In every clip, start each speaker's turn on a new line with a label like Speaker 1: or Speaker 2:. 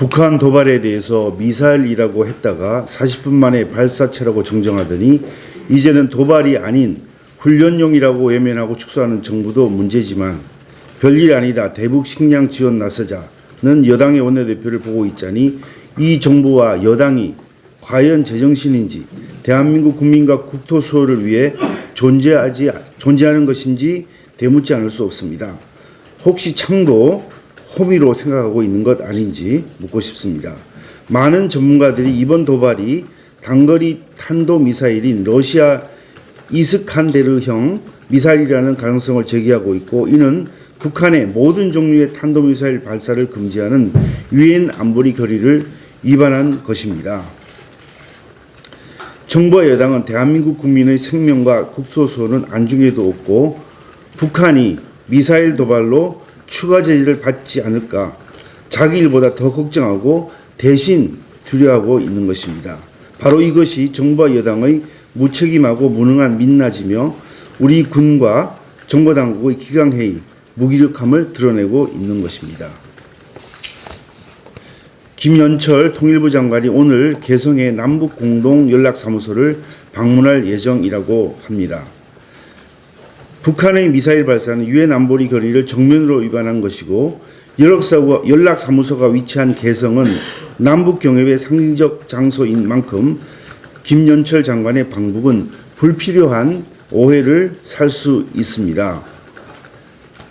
Speaker 1: 북한 도발에 대해서 미사일이라고 했다가 40분 만에 발사체라고 정정하더니 이제는 도발이 아닌 훈련용이라고 외면하고 축소하는 정부도 문제지만 별일 아니다. 대북 식량 지원 나서자는 여당의 원내대표를 보고 있자니 이 정부와 여당이 과연 제정신인지 대한민국 국민과 국토 수호를 위해 존재하는 것인지 되묻지 않을 수 없습니다. 혹시 참도 호미로 생각하고 있는 것 아닌지 묻고 싶습니다. 많은 전문가들이 이번 도발이 단거리 탄도미사일인 러시아 이스칸데르형 미사일이라는 가능성을 제기하고 있고, 이는 북한의 모든 종류의 탄도미사일 발사를 금지하는 유엔 안보리 결의를 위반한 것입니다. 정부와 여당은 대한민국 국민의 생명과 국토 수호는 안중에도 없고 북한이 미사일 도발로 추가 제재를 받지 않을까 자기 일보다 더 걱정하고 대신 두려워하고 있는 것입니다. 바로 이것이 정부와 여당의 무책임하고 무능한 민낯이며 우리 군과 정보당국의 기강회의, 무기력함을 드러내고 있는 것입니다. 김연철 통일부 장관이 오늘 개성의 남북공동연락사무소를 방문할 예정이라고 합니다. 북한의 미사일 발사는 유엔 안보리 결의를 정면으로 위반한 것이고, 연락사무소가 위치한 개성은 남북경협의 상징적 장소인 만큼 김연철 장관의 방북은 불필요한 오해를 살 수 있습니다.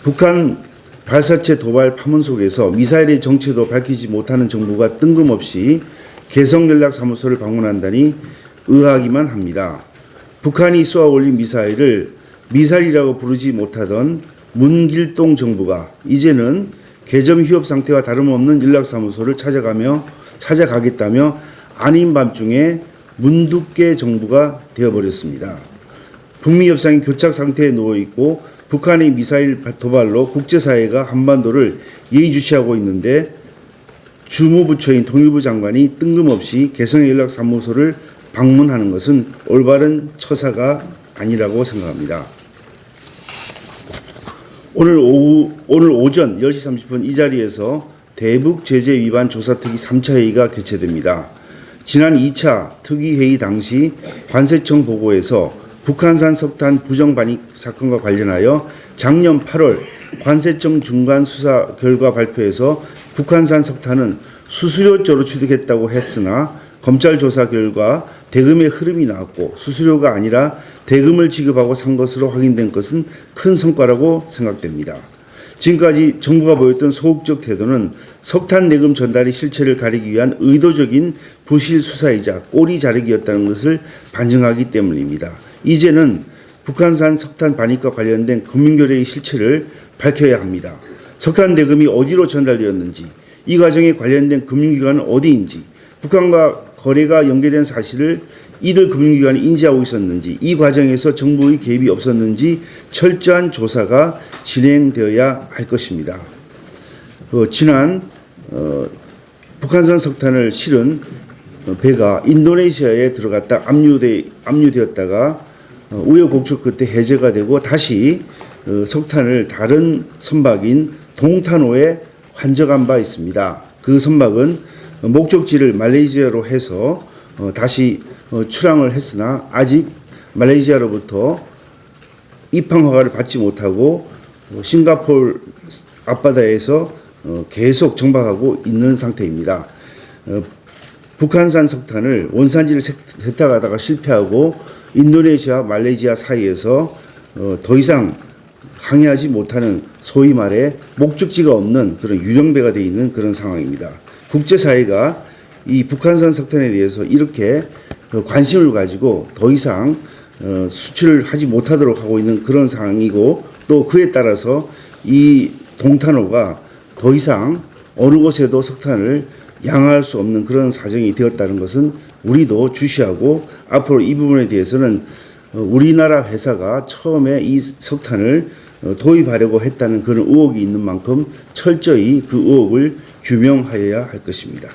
Speaker 1: 북한 발사체 도발 파문 속에서 미사일의 정체도 밝히지 못하는 정부가 뜬금없이 개성연락사무소를 방문한다니 의아하기만 합니다. 북한이 쏘아 올린 미사일을 미사일이라고 부르지 못하던 문길동 정부가 이제는 개점 휴업 상태와 다름없는 연락사무소를 찾아가겠다며 아닌 밤중에 문두깨 정부가 되어버렸습니다. 북미 협상이 교착 상태에 누워있고 북한의 미사일 도발로 국제사회가 한반도를 예의주시하고 있는데 주무부처인 통일부 장관이 뜬금없이 개성의 연락사무소를 방문하는 것은 올바른 처사가 아니라고 생각합니다. 오늘 오전 10시 30분 이 자리에서 대북 제재 위반 조사특위 3차 회의가 개최됩니다. 지난 2차 특위회의 당시 관세청 보고에서 북한산 석탄 부정 반입 사건과 관련하여 작년 8월 관세청 중간 수사 결과 발표에서 북한산 석탄은 수수료조로 취득했다고 했으나 검찰 조사 결과 대금의 흐름이 나왔고 수수료가 아니라 대금을 지급하고 산 것으로 확인된 것은 큰 성과라고 생각됩니다. 지금까지 정부가 보였던 소극적 태도는 석탄 내금 전달의 실체를 가리기 위한 의도적인 부실 수사이자 꼬리 자르기였다는 것을 반증하기 때문입니다. 이제는 북한산 석탄 반입과 관련된 금융거래의 실체를 밝혀야 합니다. 석탄 대금이 어디로 전달되었는지, 이 과정에 관련된 금융기관은 어디인지, 북한과 거래가 연계된 사실을 이들 금융기관이 인지하고 있었는지, 이 과정에서 정부의 개입이 없었는지 철저한 조사가 진행되어야 할 것입니다. 지난 북한산 석탄을 실은 배가 인도네시아에 들어갔다 압류되었다가 우여곡절 끝에 해제가 되고 다시 석탄을 다른 선박인 동탄호에 환적한 바 있습니다. 그 선박은 목적지를 말레이시아로 해서 다시 출항을 했으나 아직 말레이시아로부터 입항 허가를 받지 못하고 싱가포르 앞바다에서 계속 정박하고 있는 상태입니다. 북한산 석탄을 원산지를 세탁하다가 실패하고 인도네시아, 말레이시아 사이에서 더 이상 항해하지 못하는 소위 말해 목적지가 없는 그런 유령배가 되어 있는 그런 상황입니다. 국제사회가 이 북한산 석탄에 대해서 이렇게 관심을 가지고 더 이상 수출을 하지 못하도록 하고 있는 그런 상황이고, 또 그에 따라서 이 동탄호가 더 이상 어느 곳에도 석탄을 양화할 수 없는 그런 사정이 되었다는 것은 우리도 주시하고, 앞으로 이 부분에 대해서는 우리나라 회사가 처음에 이 석탄을 도입하려고 했다는 그런 의혹이 있는 만큼 철저히 그 의혹을 규명하여야 할 것입니다.